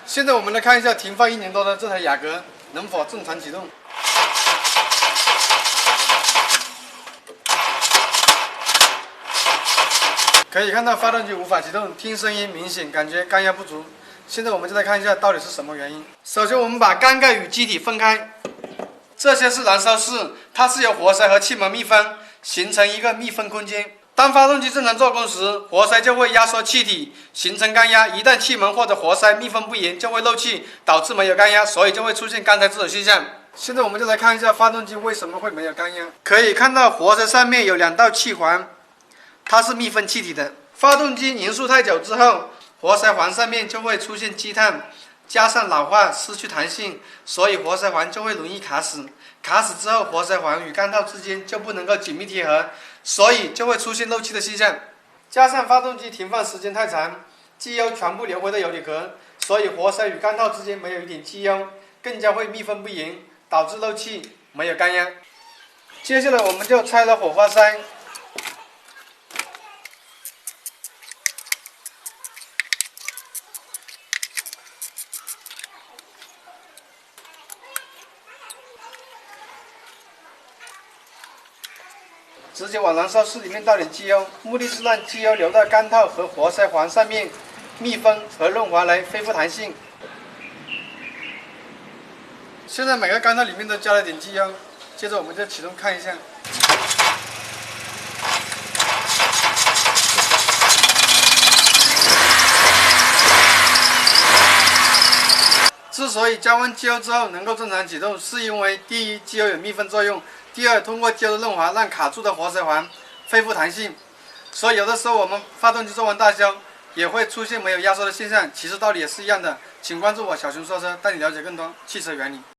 现在我们来看一下停放1年多的这台雅阁能否正常启动。可以看到发动机无法启动，听声音明显感觉缸压不足。现在我们就来看一下到底是什么原因。首先我们把缸盖与机体分开，这些是燃烧室，它是由活塞和气门密封，形成一个密封空间。当发动机正常做工时，活塞就会压缩气体，形成缸压。一旦气门或者活塞密封不严，就会漏气，导致没有缸压，所以就会出现刚才这种现象。现在我们就来看一下发动机为什么会没有缸压。可以看到活塞上面有2道气环，它是密封气体的。发动机凝固太久之后，活塞环上面就会出现积碳，加上老化失去弹性，所以活塞环就会容易卡死。卡死之后，活塞环与缸套之间就不能够紧密贴合，所以就会出现漏气的现象。加上发动机停放时间太长，机油全部流回到油里壳，所以活塞与缸套之间没有一点机油，更加会密封不严，导致漏气，没有缸压。接下来我们就拆了火花塞。直接往燃烧室里面倒点机油，目的是让机油流到缸套和活塞环上面，密封和润滑来恢复弹性。现在每个缸套里面都加了点机油，接着我们就启动看一下。之所以加完机油之后能够正常启动，是因为第一，机油有密封作用；第二，通过机油的润滑让卡住的活塞环恢复弹性。所以有的时候我们发动机做完大修也会出现没有压缩的现象，其实道理也是一样的。请关注我小熊说车，带你了解更多汽车原理。